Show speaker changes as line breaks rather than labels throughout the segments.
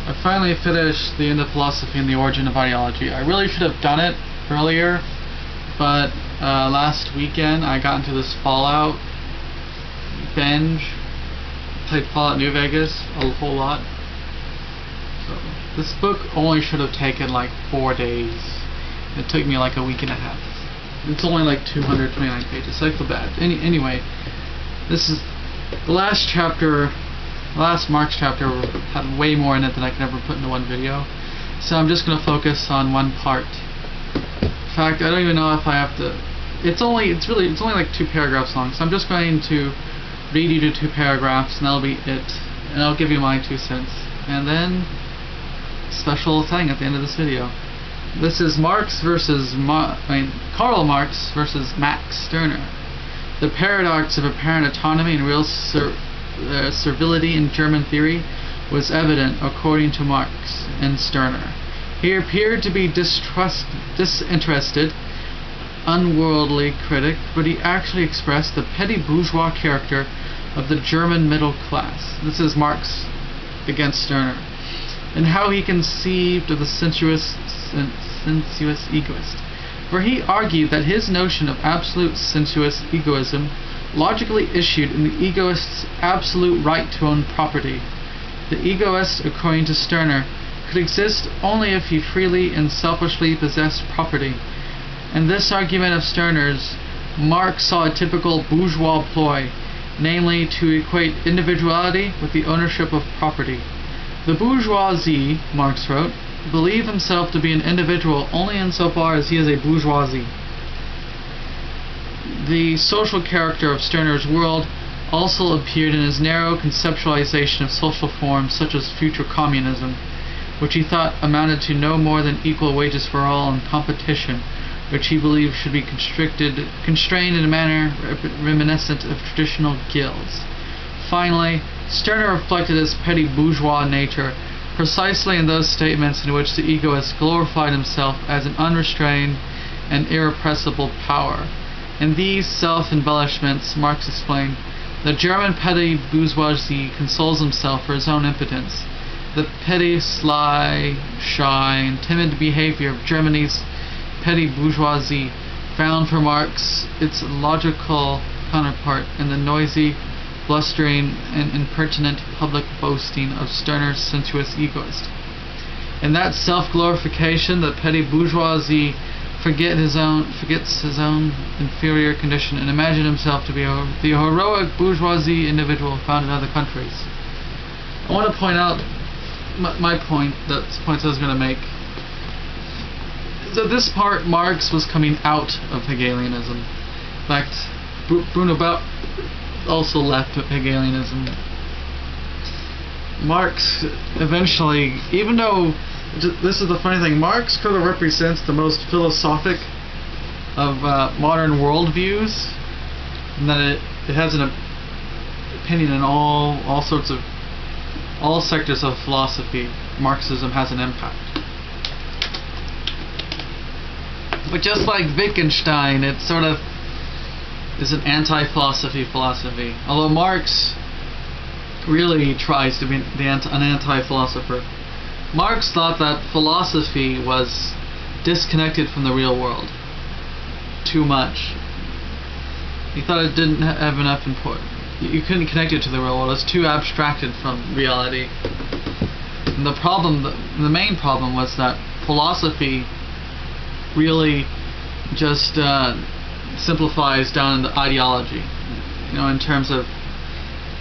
I finally finished The End of Philosophy and the Origin of Ideology. I really should have done it earlier, but last weekend I got into this Fallout binge. Played Fallout New Vegas a whole lot. So this book only should have taken like 4 days. It took me like a week and a half. It's only like 229 pages, so I feel bad. Anyway, this is the last chapter. The last Marx chapter had way more in it than I could ever put into one video. So I'm just going to focus on one part. In fact, I don't even know if I have to. It's only like 2 paragraphs long. So I'm just going to read you the 2 paragraphs, and that'll be it. And I'll give you my 2 cents. And then special thing at the end of this video. This is Karl Marx versus Max Stirner. The paradox of apparent autonomy and real servility in German theory was evident according to Marx and Stirner. He appeared to be disinterested, unworldly critic, but he actually expressed the petty bourgeois character of the German middle class. This is Marx against Stirner. And how he conceived of the sensuous egoist. For he argued that his notion of absolute sensuous egoism logically issued in the egoist's absolute right to own property. The egoist, according to Stirner, could exist only if he freely and selfishly possessed property. In this argument of Stirner's, Marx saw a typical bourgeois ploy, namely to equate individuality with the ownership of property. The bourgeoisie, Marx wrote, believe himself to be an individual only insofar as he is a bourgeoisie. The social character of Stirner's world also appeared in his narrow conceptualization of social forms such as future communism, which he thought amounted to no more than equal wages for all and competition, which he believed should be constrained in a manner reminiscent of traditional guilds. Finally, Stirner reflected his petty bourgeois nature precisely in those statements in which the egoist glorified himself as an unrestrained and irrepressible power. In these self-embellishments, Marx explained, the German petty bourgeoisie consoles himself for his own impotence. The petty, sly, shy, and timid behavior of Germany's petty bourgeoisie found for Marx its logical counterpart in the noisy, blustering, and impertinent public boasting of Stirner's sensuous egoist. In that self-glorification, the petty bourgeoisie forgets his own inferior condition and imagines himself to be the heroic bourgeoisie individual found in other countries. I want to point out my point, the points I was going to make. So this part, Marx was coming out of Hegelianism. In fact, Bruno Bauer also left Hegelianism. Marx eventually, even though this is the funny thing, Marx kind of represents the most philosophic of modern worldviews, and that it has an opinion in all sectors of philosophy. Marxism has an impact. But just like Wittgenstein, it sort of is an anti-philosophy. Although Marx really tries to be an anti-philosopher. Marx thought that philosophy was disconnected from the real world too much. He thought it didn't have enough importance. You couldn't connect it to the real world. It was too abstracted from reality. And the main problem was that philosophy really just simplifies down into ideology. In terms of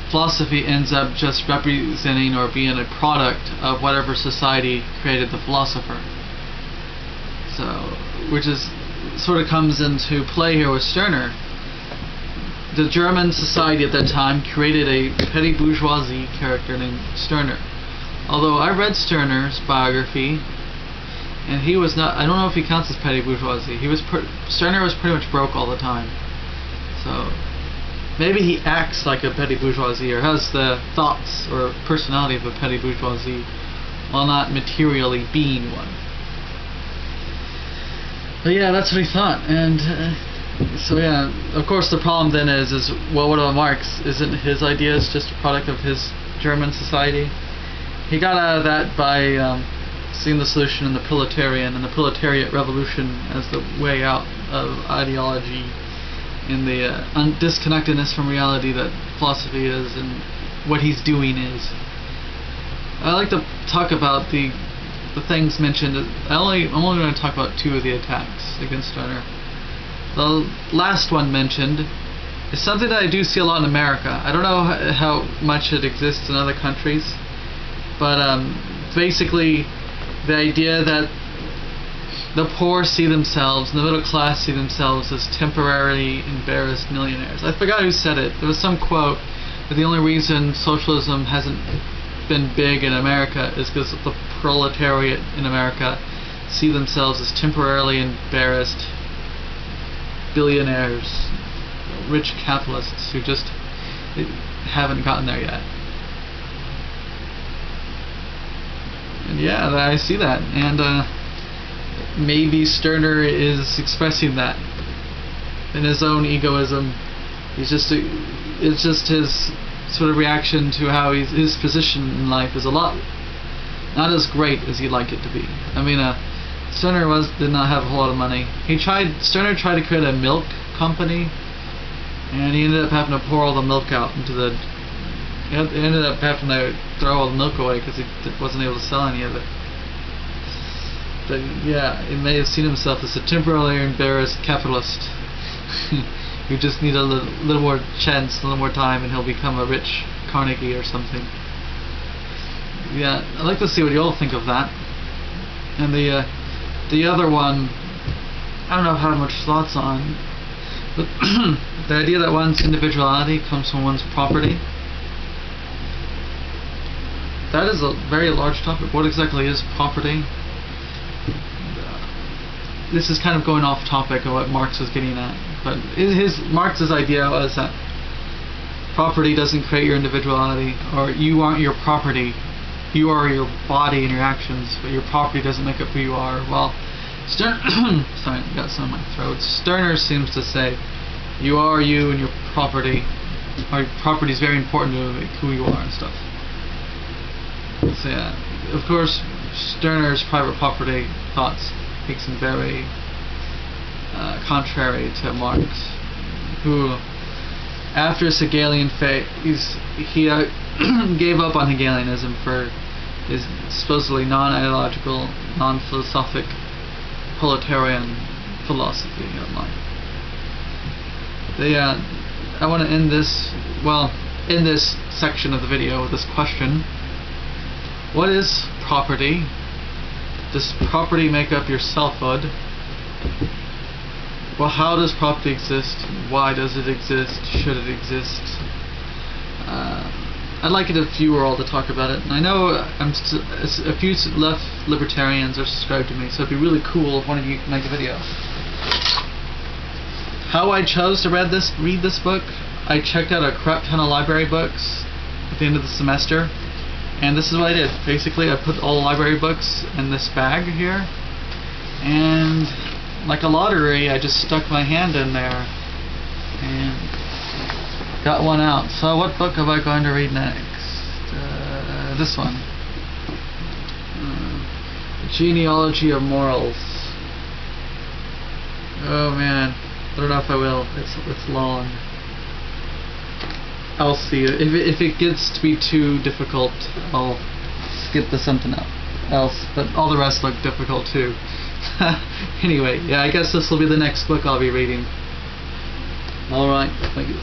philosophy ends up just representing or being a product of whatever society created the philosopher. So, which is sort of comes into play here with Stirner. The German society at that time created a petty bourgeoisie character named Stirner. Although I read Stirner's biography, and he was not, I don't know if he counts as petty bourgeoisie. Stirner was pretty much broke all the time. So maybe he acts like a petty bourgeoisie or has the thoughts or personality of a petty bourgeoisie while not materially being one. But yeah, that's what he thought. And so yeah, of course the problem then is well, what about Marx? Isn't his ideas just a product of his German society? he got out of that by seeing the solution in the proletarian and the proletariat revolution as the way out of ideology and the disconnectedness from reality that philosophy is and what he's doing is. I like to talk about the things mentioned. I'm only going to talk about 2 of the attacks against Stirner. The last one mentioned is something that I do see a lot in America. I don't know how much it exists in other countries, but basically the idea that the poor see themselves, and the middle class see themselves as temporarily embarrassed millionaires. I forgot who said it. There was some quote that the only reason socialism hasn't been big in America is because the proletariat in America see themselves as temporarily embarrassed billionaires, rich capitalists who just haven't gotten there yet. And yeah, I see that, and maybe Stirner is expressing that in his own egoism. It's just his sort of reaction to how his position in life is a lot not as great as he'd like it to be. I mean, Stirner did not have a whole lot of money. Stirner tried to create a milk company, and he ended up having to pour all the milk out into the. He ended up having to throw all the milk away because he wasn't able to sell any of it. But yeah, he may have seen himself as a temporarily embarrassed capitalist who just need a little more chance, a little more time, and he'll become a rich Carnegie or something. Yeah, I'd like to see what you all think of that. And the other one, I don't know how much thoughts on, but the idea that one's individuality comes from one's property. That is a very large topic. What exactly is property? This is kind of going off topic of what Marx was getting at, but Marx's idea was that property doesn't create your individuality, or you aren't your property. You are your body and your actions, but your property doesn't make up who you are. Well, Stirner, sorry, I got some in my throat. Stirner seems to say you are you and your property. Or your property is very important to who you are and stuff. So yeah, of course, Stirner's private property thoughts makes him very contrary to Marx, who, after his Hegelian fate, he gave up on Hegelianism for his supposedly non-ideological, non-philosophic, proletarian philosophy of life. I want to end this section of the video with this question. What is property? Does property make up your selfhood? Well, how does property exist? Why does it exist? Should it exist? I'd like it if you were all to talk about it. And I know a few left libertarians are subscribed to me, so it'd be really cool if one of you could make a video. How I chose to read this book, I checked out a crap ton of library books at the end of the semester. And this is what I did. Basically, I put all the library books in this bag here, and like a lottery, I just stuck my hand in there and got one out. So what book am I going to read next? This one. Genealogy of Morals. Oh man, I don't know if I will. It's long. I'll see. If it gets to be too difficult, I'll skip to something else. But all the rest look difficult too. Anyway, yeah, I guess this will be the next book I'll be reading. Alright, thank you.